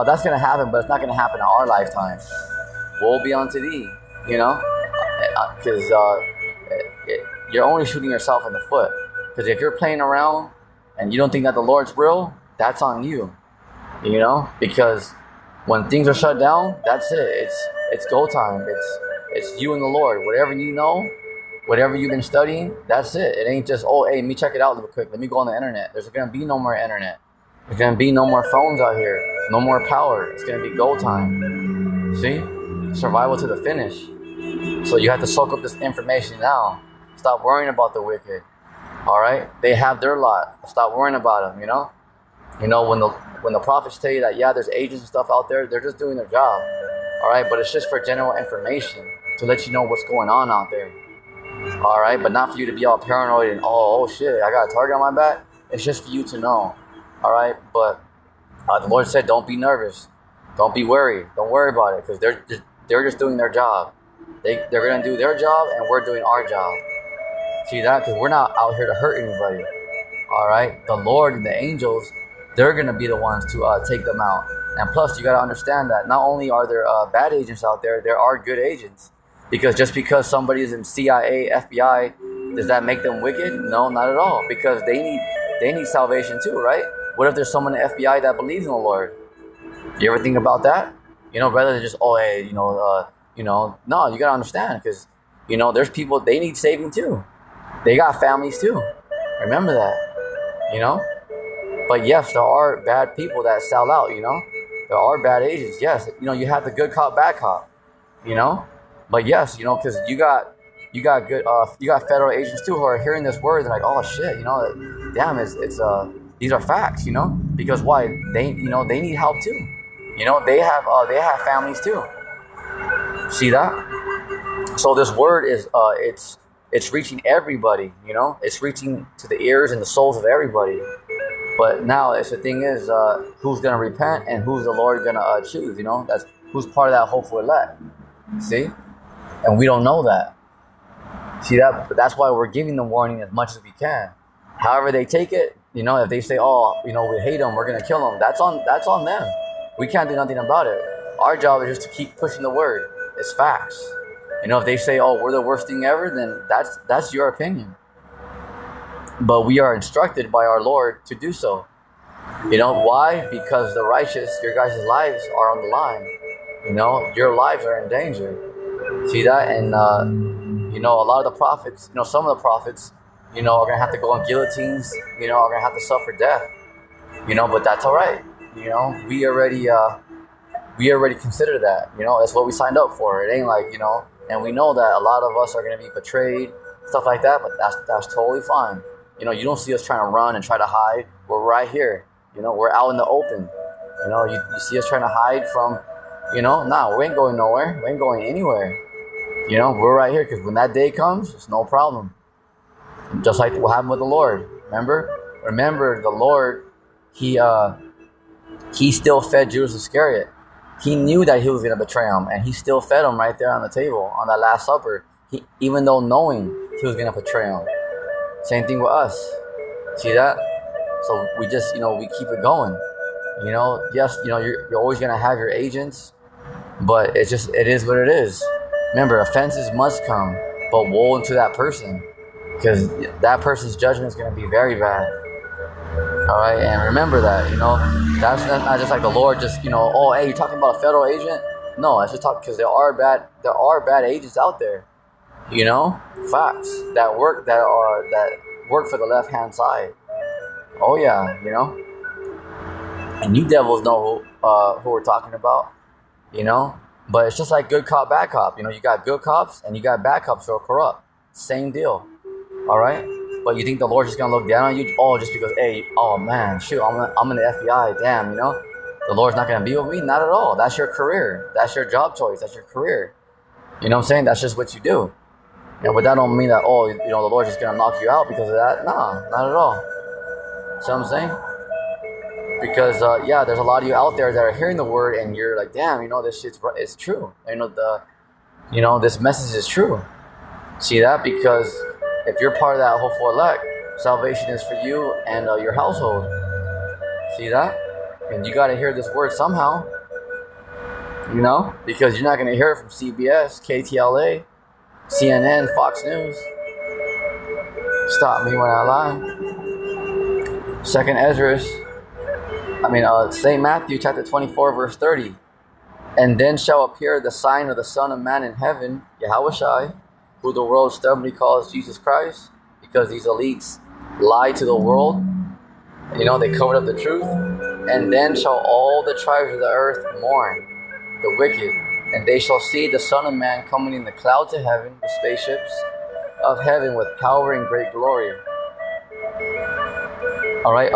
that's gonna happen," but it's not gonna happen in our lifetime. Woe be unto thee, because you're only shooting yourself in the foot. Because if you're playing around and you don't think that the Lord's real, that's on you. Because when things are shut down, that's it. It's go time. It's you and the Lord. Whatever you know, whatever you've been studying, that's it. It ain't just, oh, hey, let me check it out real quick. Let me go on the internet. There's gonna be no more internet. There's gonna be no more phones out here. No more power. It's gonna be go time. See? Survival to the finish. So you have to soak up this information now. Stop worrying about the wicked. All right, they have their lot. Stop worrying about them. When the prophets tell you that there's agents and stuff out there, they're just doing their job. All right, but it's just for general information to let you know what's going on out there. All right, but not for you to be all paranoid and oh shit, I got a target on my back. It's just for you to know. All right, but the Lord said, don't be nervous, don't be worried, don't worry about it, because they're just doing their job. They're gonna do their job, and we're doing our job. See that? Because we're not out here to hurt anybody. All right, the Lord and the angels, they're gonna be the ones to take them out. And plus, you gotta understand that not only are there bad agents out there, there are good agents. Because just because somebody is in CIA, FBI, does that make them wicked? No, not at all. Because they need salvation too, right? What if there's someone in the FBI that believes in the Lord? You ever think about that? Rather than just no, you gotta understand, because there's people, they need saving too. They got families too. Remember that. But yes, there are bad people that sell out. There are bad agents. Yes, you have the good cop, bad cop. But yes, because you got good you got federal agents too who are hearing this word. They're like, oh shit, damn, it's these are facts. Because why? They they need help too. They have families too. See that? So this word is it's reaching everybody. It's reaching to the ears and the souls of everybody. But now it's the thing is, who's gonna repent and who's the Lord gonna choose? That's who's part of that hopeful elect. See, and we don't know that. See that? But that's why we're giving them warning as much as we can. However they take it, if they say, oh, we hate them, we're gonna kill them. That's on them. We can't do nothing about it. Our job is just to keep pushing the word. It's facts. If they say, oh, we're the worst thing ever, then that's your opinion. But we are instructed by our Lord to do so. Why? Because the righteous, your guys' lives are on the line. Your lives are in danger. See that? And, a lot of the prophets, some of the prophets, are going to have to go on guillotines, are going to have to suffer death. But that's all right. We already consider that. That's what we signed up for. It ain't like, and we know that a lot of us are going to be betrayed, stuff like that, but that's totally fine. You don't see us trying to run and try to hide. We're right here. We're out in the open. You see us trying to hide from, nah, we ain't going nowhere. We ain't going anywhere. We're right here, because when that day comes, it's no problem. Just like what happened with the Lord. Remember the Lord, he still fed Judas Iscariot. He knew that he was going to betray him, and he still fed him right there on the table on that Last Supper. Even though knowing he was going to betray him. Same thing with us. See that? So we just, we keep it going. Yes, you're always going to have your agents, but it is what it is. Remember, offenses must come, But woe unto that person, because that person's judgment is going to be very bad. All right, and remember that, that's not just like the Lord just, oh, hey, you're talking about a federal agent? No, I should talk, because there are bad agents out there, facts that work for the left hand side. Oh yeah, and you devils know who we're talking about, But it's just like good cop, bad cop. You got good cops and you got bad cops who are corrupt. Same deal. All right. But you think the Lord's just gonna look down on you? Oh, just because, hey, oh man, shoot, I'm in the FBI. Damn, the Lord's not gonna be with me? Not at all. That's your career. That's your job choice. That's your career. You know what I'm saying? That's just what you do. But that don't mean that, oh, the Lord's just gonna knock you out because of that. Nah, not at all. See what I'm saying? Because there's a lot of you out there that are hearing the word and you're like, damn, this shit's it's true. This message is true. See that? Because if you're part of that hopeful elect, salvation is for you and your household. See that? And you got to hear this word somehow. Because you're not going to hear it from CBS, KTLA, CNN, Fox News. Stop me when I lie. Second Esdras. St. Matthew chapter 24, verse 30. And then shall appear the sign of the Son of Man in heaven, YAHAWASHI, who the world stubbornly calls Jesus Christ, because these elites lie to the world. They covered up the truth. And then shall all the tribes of the earth mourn the wicked, and they shall see the Son of Man coming in the clouds of heaven, the spaceships of heaven, with power and great glory. All right,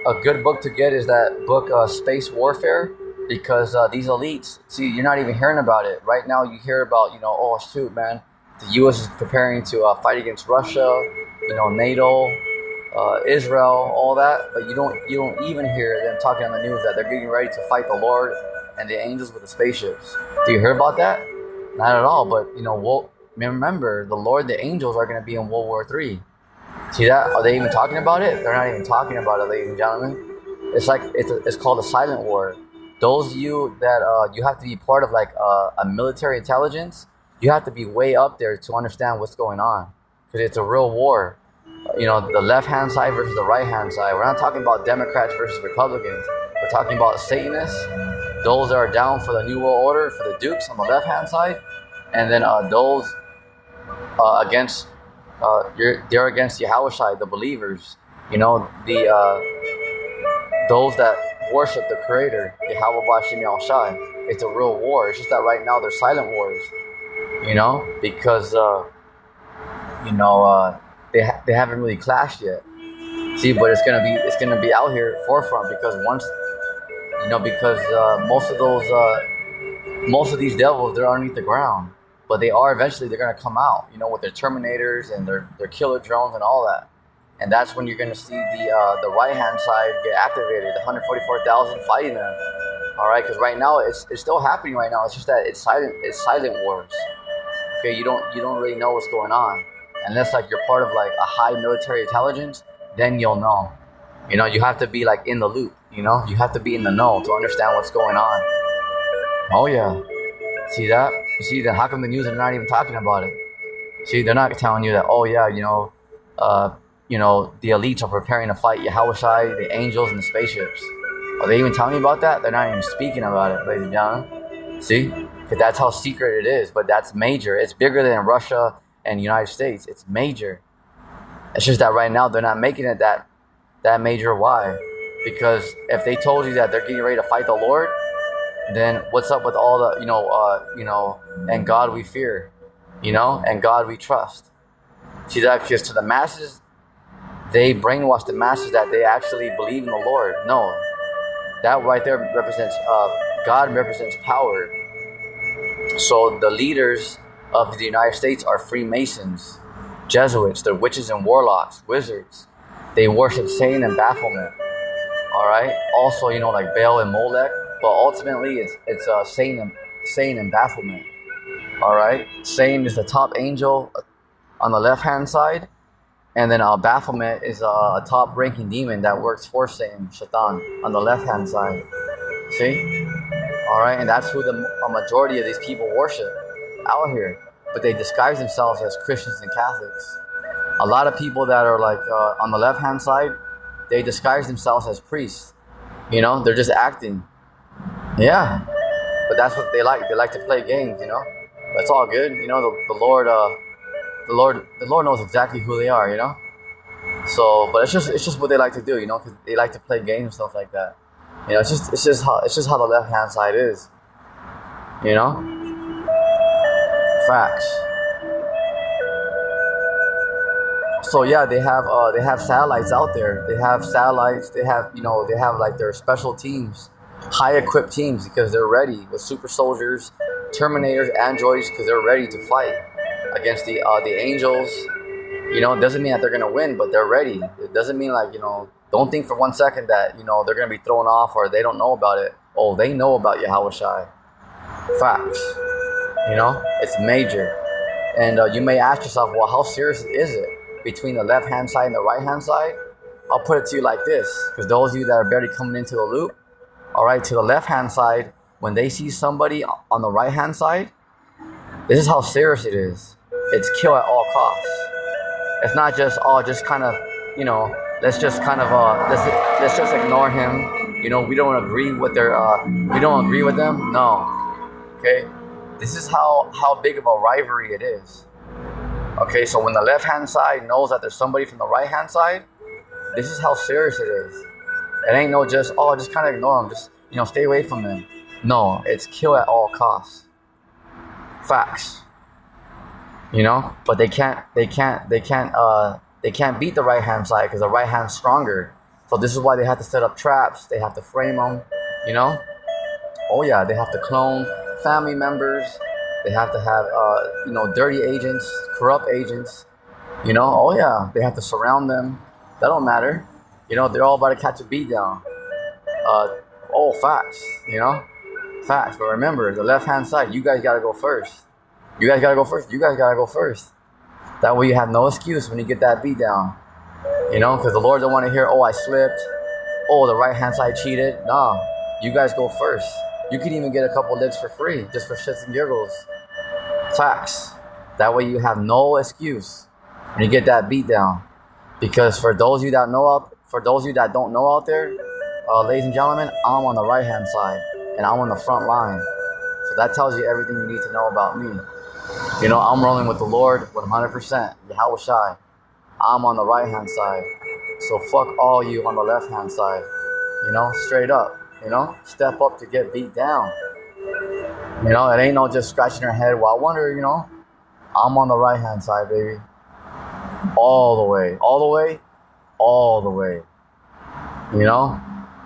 a good book to get is that book, Space Warfare, because these elites, see, you're not even hearing about it. Right now you hear about, oh shoot, man, the U.S. is preparing to fight against Russia, NATO, Israel, all that, but you don't even hear them talking on the news that they're getting ready to fight the Lord and the angels with the spaceships. Do you hear about that? Not at all, but remember, the Lord, the angels are going to be in World War III. See that? Are they even talking about it? They're not even talking about it, ladies and gentlemen. It's like it's called a silent war. Those of you that you have to be part of like a military intelligence, you have to be way up there to understand what's going on, because it's a real war. The left hand side versus the right hand side. We're not talking about Democrats versus Republicans. We're talking about Satanists, those that are down for the New World Order, for the Dukes on the left hand side, and then those against. They're against YAHAWASHI, the believers. Those that worship the Creator, YAHAWASHI. It's a real war. It's just that right now they're silent wars. Because they haven't really clashed yet. See, but it's gonna be out here forefront, because once because most of these devils, they're underneath the ground. But they're going to come out, with their Terminators and their killer drones and all that. And that's when you're going to see the right-hand side get activated, the 144,000 fighting them. All right, because right now, it's still happening right now. It's just that it's silent wars. Okay, you don't really know what's going on. Unless, like, you're part of, like, a high military intelligence, then you'll know. You have to be, like, in the loop, You have to be in the know to understand what's going on. Oh, yeah. See that? You see, then how come the news are not even talking about it? See, they're not telling you that, oh yeah, the elites are preparing to fight YAHAWASHI, the angels, and the spaceships. Are they even telling you about that? They're not even speaking about it, ladies and gentlemen. See? Because that's how secret it is, but that's major. It's bigger than Russia and the United States. It's major. It's just that right now they're not making it that major. Why? Because if they told you that they're getting ready to fight the Lord, then what's up with all the, and God we fear, and God we trust. See that? Because to the masses, they brainwash the masses that they actually believe in the Lord. No, that right there represents, God represents power. So the leaders of the United States are Freemasons, Jesuits, they're witches and warlocks, wizards. They worship Satan and Baphomet. All right. Also, like Baal and Molech. But ultimately, it's Satan and Baphomet. All right, Satan is the top angel on the left-hand side, and then Baphomet is a top-ranking demon that works for Satan, Shaitan, on the left-hand side. See? All right, and that's who a majority of these people worship out here. but they disguise themselves as Christians and Catholics. A lot of people that are like on the left-hand side, they disguise themselves as priests. They're just acting. Yeah, but that's what they like. They like to play games. That's all good. The Lord knows exactly who they are. So, but it's just what they like to do. Because they like to play games and stuff like that. It's just how the left-hand side is. Facts. So yeah, they have satellites out there. They have satellites. They have like their special teams, high equipped teams, because they're ready with super soldiers, terminators, androids, because they're ready to fight against the angels. It doesn't mean that they're gonna win, but they're ready. It doesn't mean like don't think for 1 second that they're gonna be thrown off or they don't know about it. Oh, they know about YAHAWASHI. Facts. It's major. And you may ask yourself, well, how serious is it between the left-hand side and the right-hand side? I'll put it to you like this, because those of you that are barely coming into the loop, all right, to the left-hand side, when they see somebody on the right-hand side, this is how serious it is. It's kill at all costs. It's not just, just kind of, let's just kind of, let's just ignore him. We don't agree with we don't agree with them. No. Okay? This is how big of a rivalry it is. Okay, so when the left-hand side knows that there's somebody from the right-hand side, this is how serious it is. It ain't no just kind of ignore them. Just, stay away from them. No, it's kill at all costs. Facts. But they can't beat the right-hand side because the right hand's stronger. So this is why they have to set up traps. They have to frame them, Oh yeah, they have to clone family members. They have to have, dirty agents, corrupt agents. Oh yeah, they have to surround them. That don't matter. They're all about to catch a beat down. Facts. Facts. But remember, the left-hand side, you guys gotta go first. You guys gotta go first. That way you have no excuse when you get that beat down. Because the Lord don't want to hear, I slipped. The right-hand side cheated. Nah, you guys go first. You can even get a couple licks for free, just for shits and giggles. Facts. That way you have no excuse when you get that beat down. Because for those of you that don't know out there, ladies and gentlemen, I'm on the right-hand side and I'm on the front line. So that tells you everything you need to know about me. I'm rolling with the Lord 100%. YAHAWASHI. I'm on the right-hand side. So fuck all you on the left-hand side. Straight up. Step up to get beat down. It ain't no just scratching your head. Well, I wonder, I'm on the right-hand side, baby. All the way.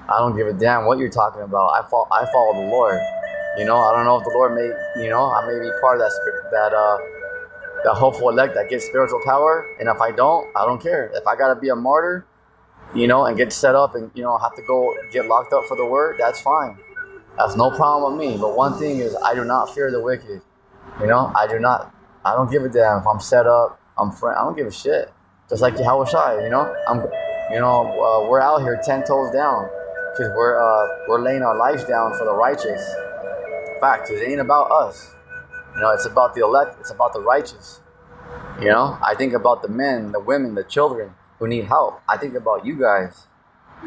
I don't give a damn what you're talking about. I follow the Lord. I don't know if the Lord may, I may be part of that hopeful elect that gets spiritual power. And if I don't care. If I gotta be a martyr, and get set up and, have to go get locked up for the word, that's fine. That's no problem with me. But one thing is, I do not fear the wicked. I don't give a damn if I'm set up, I don't give a shit. Just like YAHAWASHI, we're out here 10 toes down because we're laying our lives down for the righteous. Facts. It ain't about us. It's about the elect. It's about the righteous. I think about the men, the women, the children who need help. I think about you guys.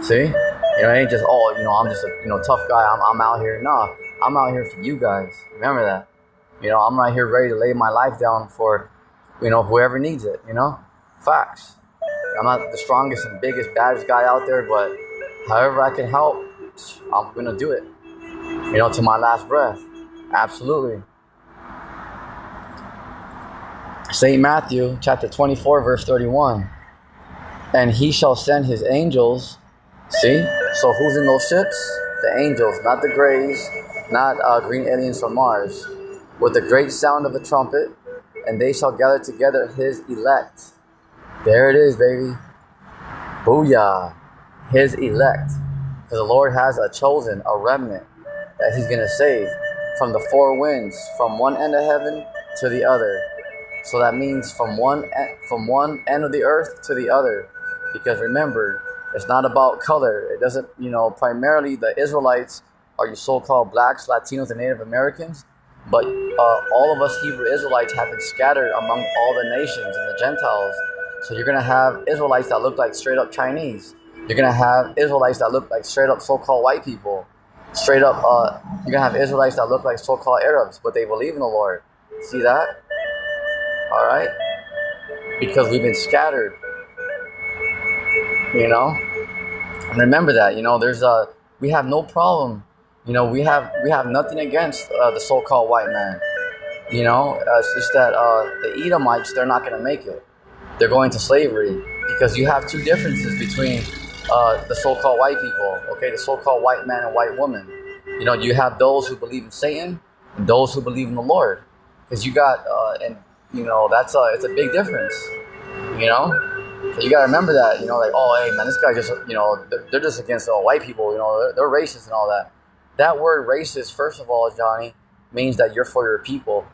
See? It ain't just, I'm just a, tough guy. I'm out here. No, I'm out here for you guys. Remember that. I'm right here ready to lay my life down for, whoever needs it, Facts. I'm not the strongest and biggest, baddest guy out there, but however I can help, I'm going to do it. To my last breath. Absolutely. St. Matthew, chapter 24, verse 31. And he shall send his angels. See? So who's in those ships? The angels, not the Greys, not green aliens from Mars. With the great sound of a trumpet, and they shall gather together his elect. There it is, baby. Booyah. His elect. Because the Lord has a chosen, a remnant that he's going to save from the four winds, from one end of heaven to the other. So that means from one end of the earth to the other. Because remember, it's not about color. It doesn't, primarily the Israelites are your so-called blacks, Latinos, and Native Americans. But all of us Hebrew Israelites have been scattered among all the nations and the Gentiles. So you're going to have Israelites that look like straight up Chinese. You're going to have Israelites that look like straight up so-called white people. Straight up, you're going to have Israelites that look like so-called Arabs, but they believe in the Lord. See that? All right? Because we've been scattered. You know? And remember that, we have no problem. We have nothing against the so-called white man. It's just that the Edomites, they're not going to make it. They're going to slavery because you have two differences between the so-called white people. Okay, the so-called white man and white woman. You have those who believe in Satan and those who believe in the Lord. Because you got it's a big difference. So you gotta remember that. Like, oh, hey man, this guy just they're just against all white people. They're racist and all that. That word racist, first of all, Johnny, means that you're for your people.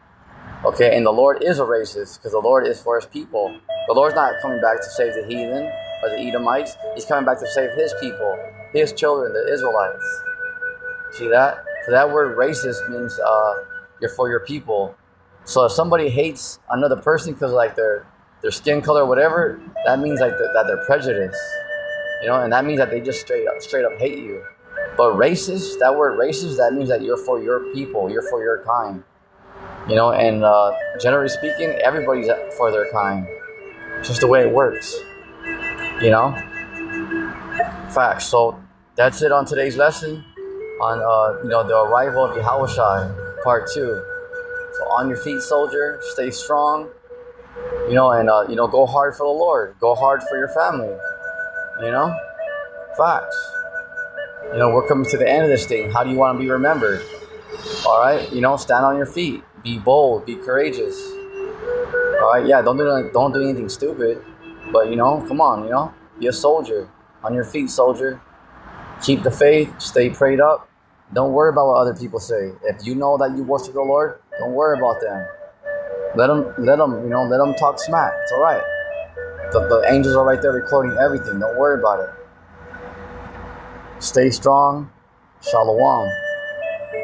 Okay, and the Lord is a racist because the Lord is for his people. The Lord's not coming back to save the heathen or the Edomites. He's coming back to save his people, his children, the Israelites. See that? So that word racist means you're for your people. So if somebody hates another person because like their skin color or whatever, that means like that they're prejudiced. And that means that they just straight up hate you. But racist, that word racist, that means that you're for your people, you're for your kind. And generally speaking, everybody's for their kind. It's just the way it works. Facts. So that's it on today's lesson on the arrival of YAHAWASHI, part 2. So on your feet, soldier, stay strong. And go hard for the Lord. Go hard for your family. Facts. We're coming to the end of this thing. How do you want to be remembered? All right, stand on your feet. Be bold. Be courageous. All right, yeah. Don't do anything stupid. But come on. Be a soldier. On your feet, soldier. Keep the faith. Stay prayed up. Don't worry about what other people say. If you know that you worship the Lord, don't worry about them. Let them talk smack. It's all right. The angels are right there recording everything. Don't worry about it. Stay strong. Shalom.